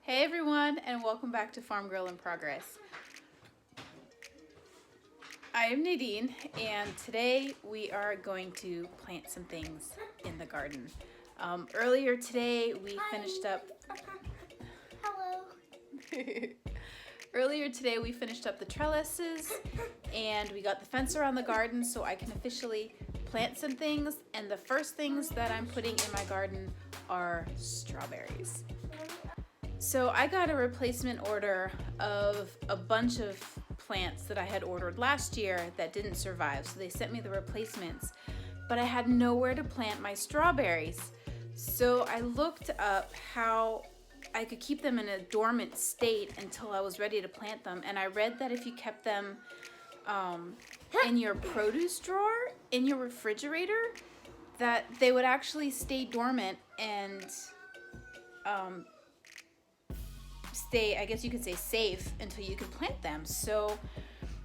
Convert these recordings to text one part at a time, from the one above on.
Hey everyone, and welcome back to Farm Girl in Progress. I am Nadine, and today we are going to plant some things in the garden. Earlier today we finished up. Hello. Earlier today we finished up the trellises, and we got the fence around the garden so I can officially plant some things. And the first things that I'm putting in my garden are strawberries. So I got a replacement order of a bunch of plants that I had ordered last year that didn't survive. So they sent me the replacements, but I had nowhere to plant my strawberries. So I looked up how I could keep them in a dormant state until I was ready to plant them. And I read that if you kept them in your produce drawer, in your refrigerator, that they would actually stay dormant and stay, I guess you could say, safe until you could plant them. So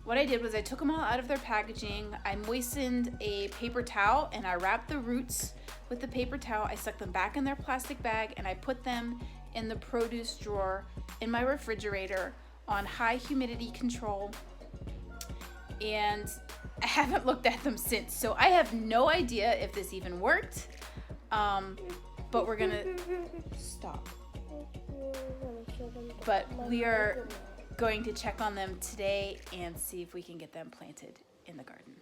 what I did was I took them all out of their packaging. I moistened a paper towel and I wrapped the roots with the paper towel. I stuck them back in their plastic bag and I put them in the produce drawer in my refrigerator on high humidity control. And I haven't looked at them since. So I have no idea if this even worked. But we're gonna stop. But we are going to check on them today and see if we can get them planted in the garden.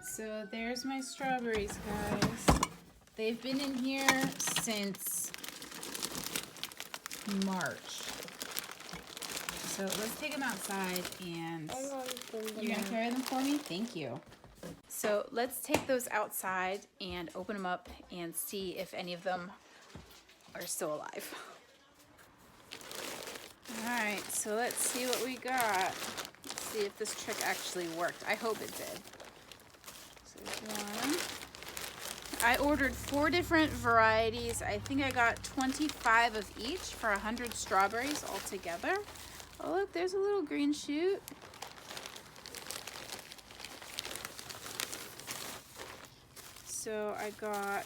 So there's my strawberries, guys. They've been in here since March. So let's take them outside, and you're gonna carry them for me? Thank you. So let's take those outside and open them up and see if any of them are still alive. Alright, so let's see what we got. Let's see if this trick actually worked. I hope it did. So there's one. I ordered 4 different varieties. I think I got 25 of each for 100 strawberries altogether. Oh look, there's a little green shoot. So I got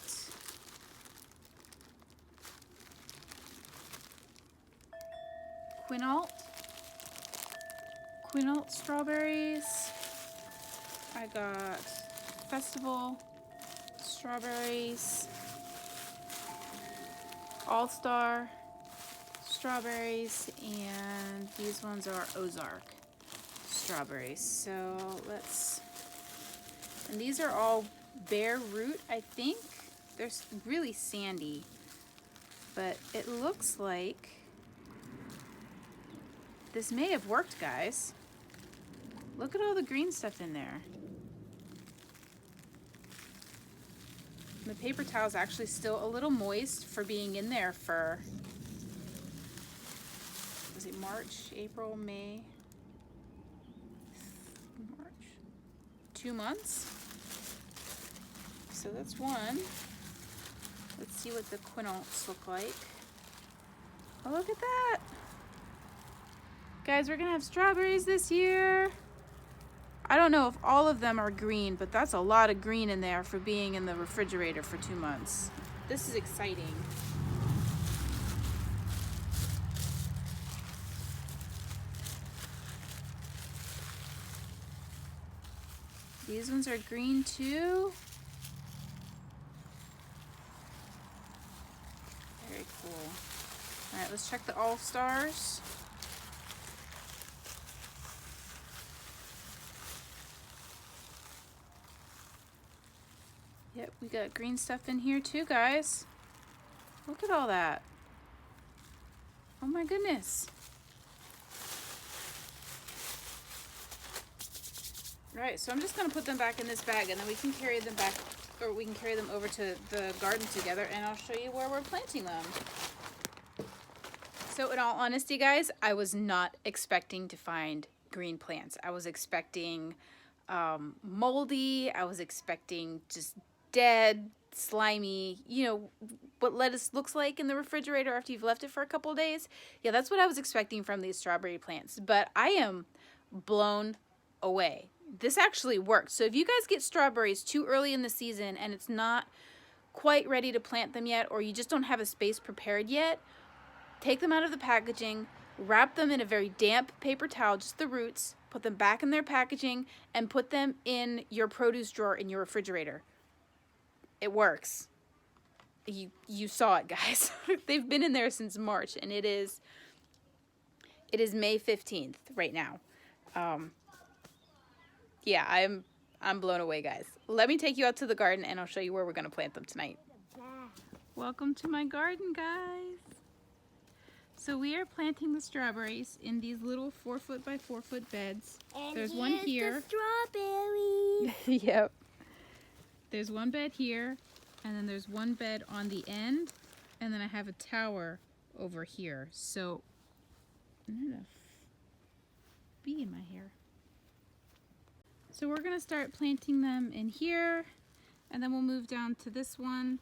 Quinault strawberries. I got Festival strawberries, All-Star strawberries, and these ones are Ozark strawberries. So and these are all bare root, I think. They're really sandy, but it looks like this may have worked, guys. Look at all the green stuff in there. The paper towel is actually still a little moist for being in there for, was it March, April, May? March? 2 months? So that's one. Let's see what the Quinaults look like. Oh, look at that. Guys, we're gonna have strawberries this year. I don't know if all of them are green, but that's a lot of green in there for being in the refrigerator for 2 months. This is exciting. These ones are green too. Very cool. All right, let's check the All-Stars. Yep, we got green stuff in here too, guys. Look at all that. Oh my goodness. All right, so I'm just gonna put them back in this bag and then we can carry them back, or we can carry them over to the garden together and I'll show you where we're planting them. So in all honesty, guys, I was not expecting to find green plants. I was expecting moldy. I was expecting just dead, slimy, you know, what lettuce looks like in the refrigerator after you've left it for a couple of days. Yeah, that's what I was expecting from these strawberry plants, but I am blown away. This actually works. So if you guys get strawberries too early in the season and it's not quite ready to plant them yet, or you just don't have a space prepared yet, take them out of the packaging, wrap them in a very damp paper towel, just the roots, put them back in their packaging, and put them in your produce drawer in your refrigerator. It works. You saw it, guys. They've been in there since March, and it is May 15th right now. Yeah, I'm blown away, guys. Let me take you out to the garden, and I'll show you where we're going to plant them tonight. Welcome to my garden, guys. So we are planting the strawberries in these little 4-foot by 4-foot beds. And there's one here. The strawberries. Yep. There's one bed here, and then there's one bed on the end, and then I have a tower over here. So, I'm gonna bee in my hair. So we're gonna start planting them in here, and then we'll move down to this one,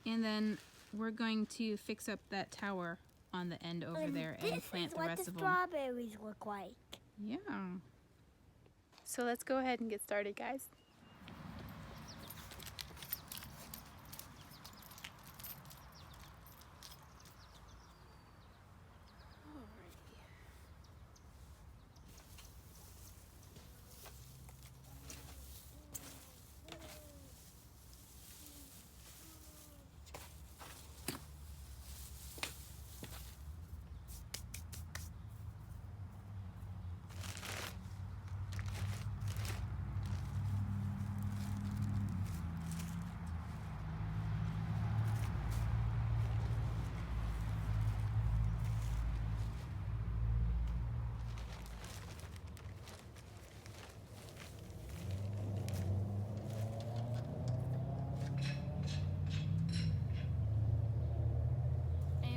and then we're going to fix up that tower on the end over there and plant the rest of them. This is what the strawberries look like. Yeah. So let's go ahead and get started, guys.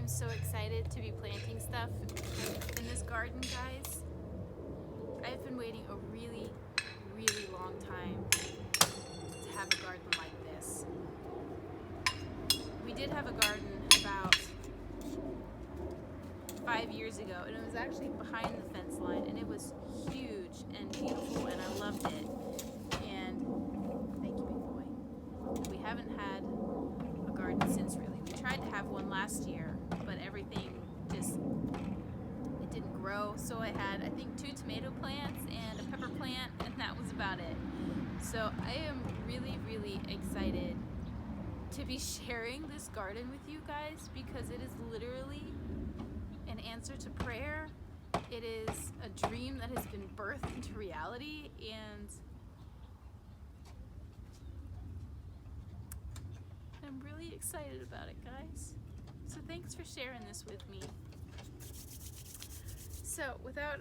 So excited to be planting stuff in this garden, guys. I've been waiting a really, really long time to have a garden like this. We did have a garden about 5 years ago, and it was actually behind the fence line, and it was huge and beautiful, and I loved it. And thank you, big boy. We haven't had a garden since, really. We tried to have one last year, but everything just, it didn't grow. So I had, I think, 2 tomato plants and a pepper plant, and that was about it. So I am really, really excited to be sharing this garden with you guys, because it is literally an answer to prayer. It is a dream that has been birthed into reality, and I'm really excited about it, guys. So thanks for sharing this with me. So without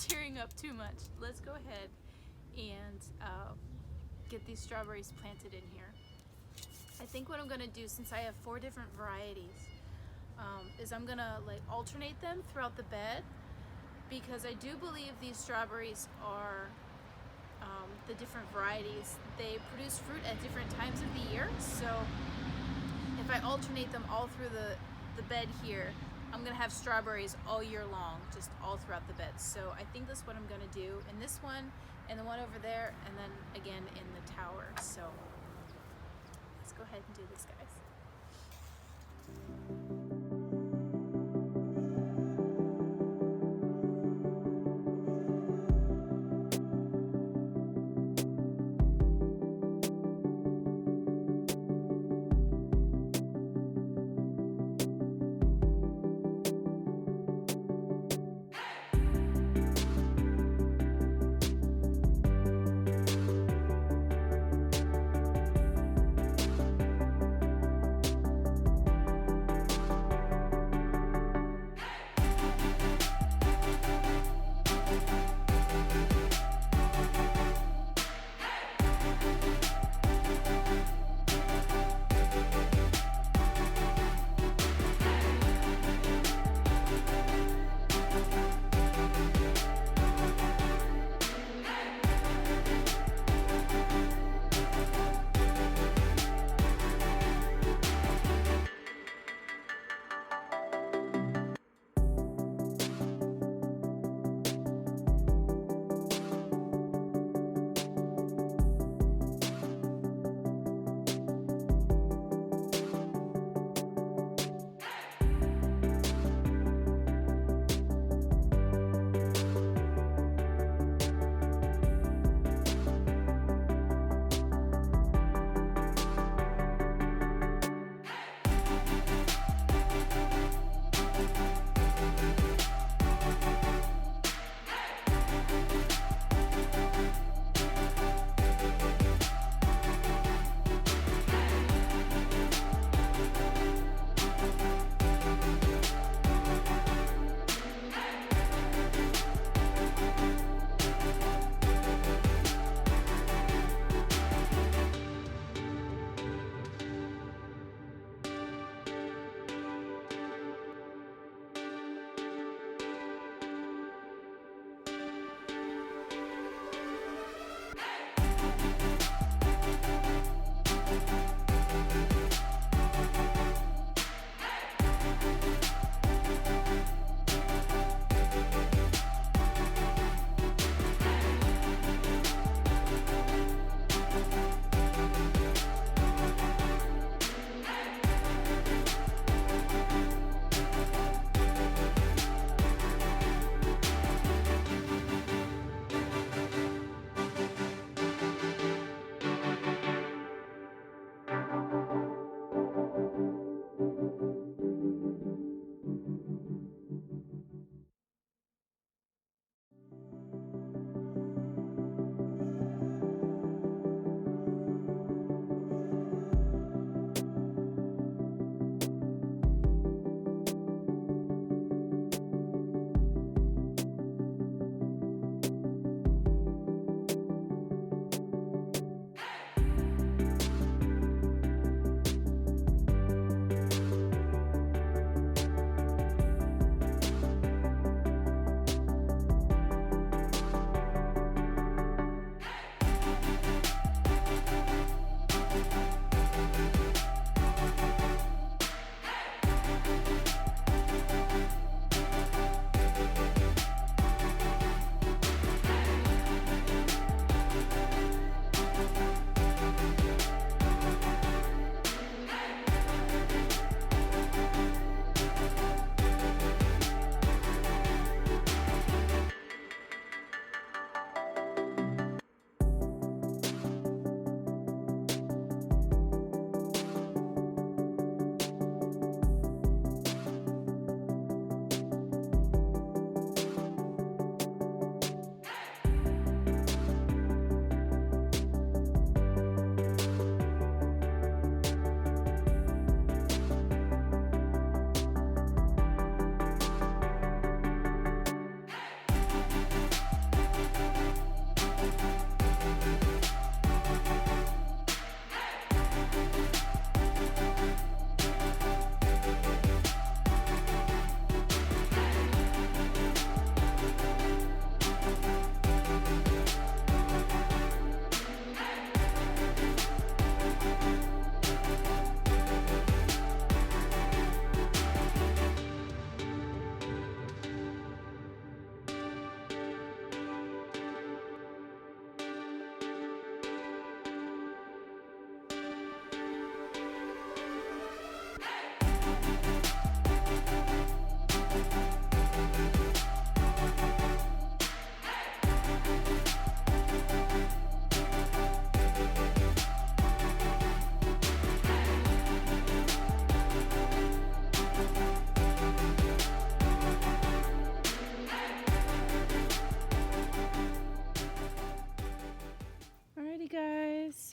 tearing up too much, let's go ahead and get these strawberries planted in here. I think what I'm gonna do, since I have 4 different varieties, is I'm gonna like alternate them throughout the bed, because I do believe these strawberries are the different varieties. They produce fruit at different times of the year, so if I alternate them all through the bed here, I'm gonna have strawberries all year long, just all throughout the bed. So I think that's what I'm gonna do in this one, and the one over there, and then again in the tower. So let's go ahead and do this, guys.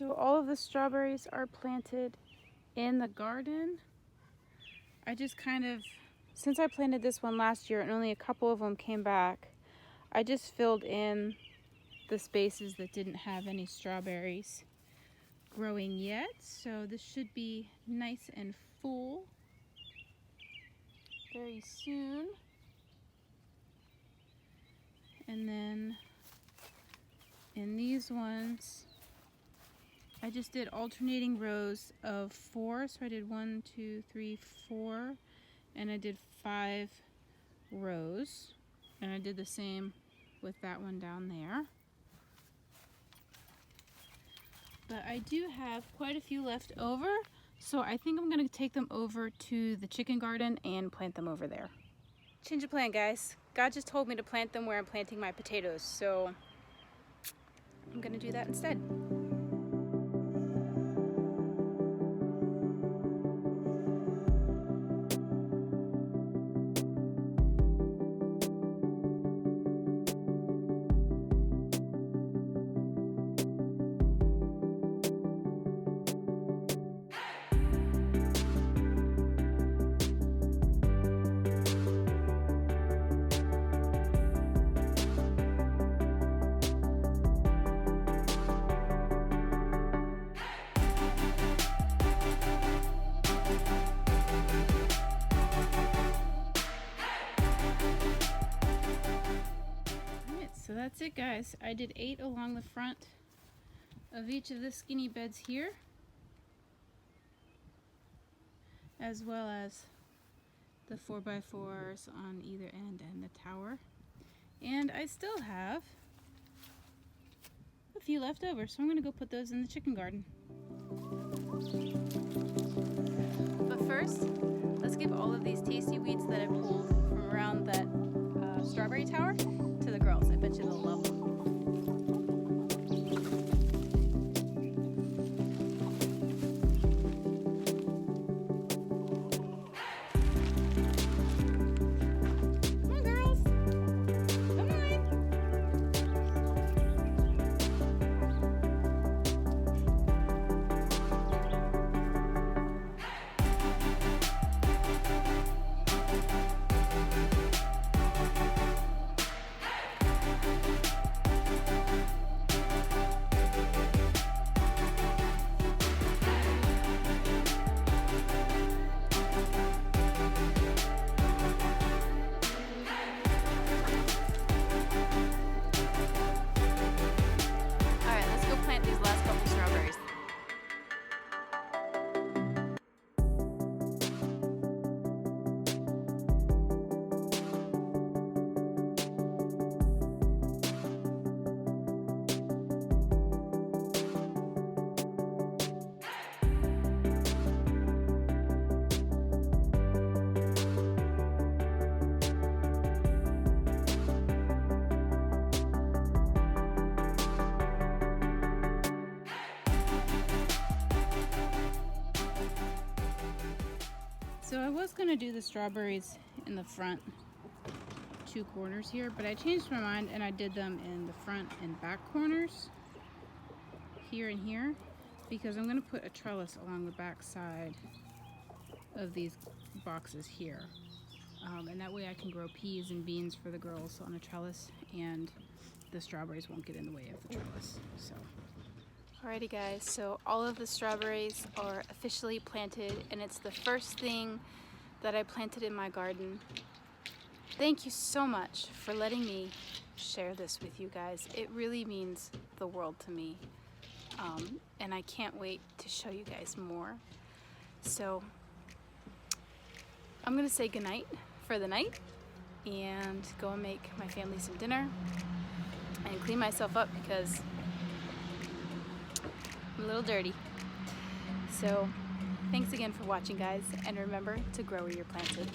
So all of the strawberries are planted in the garden. I just kind of, since I planted this one last year and only a couple of them came back, I just filled in the spaces that didn't have any strawberries growing yet. So this should be nice and full very soon. And then in these ones, I just did alternating rows of 4. So I did 1, 2, 3, 4, and I did 5 rows. And I did the same with that one down there. But I do have quite a few left over, so I think I'm gonna take them over to the chicken garden and plant them over there. Change of plan, guys. God just told me to plant them where I'm planting my potatoes, so I'm gonna do that instead. So that's it, guys. I did 8 along the front of each of the skinny beds here, as well as the 4x4s on either end and the tower. And I still have a few left over, so I'm gonna go put those in the chicken garden. But first, let's give all of these tasty weeds that I pulled from around that strawberry tower to the girls. I bet you they'll love them. Come on, girls. Come on. So I was going to do the strawberries in the front 2 corners here, but I changed my mind and I did them in the front and back corners, here and here, because I'm going to put a trellis along the back side of these boxes here. And that way I can grow peas and beans for the girls on a trellis, and the strawberries won't get in the way of the trellis. So. Alrighty guys, so all of the strawberries are officially planted, and it's the first thing that I planted in my garden. Thank you so much for letting me share this with you guys. It really means the world to me, and I can't wait to show you guys more. So I'm gonna say goodnight for the night and go and make my family some dinner and clean myself up because I'm a little dirty. So thanks again for watching, guys, and remember to grow where you're planted.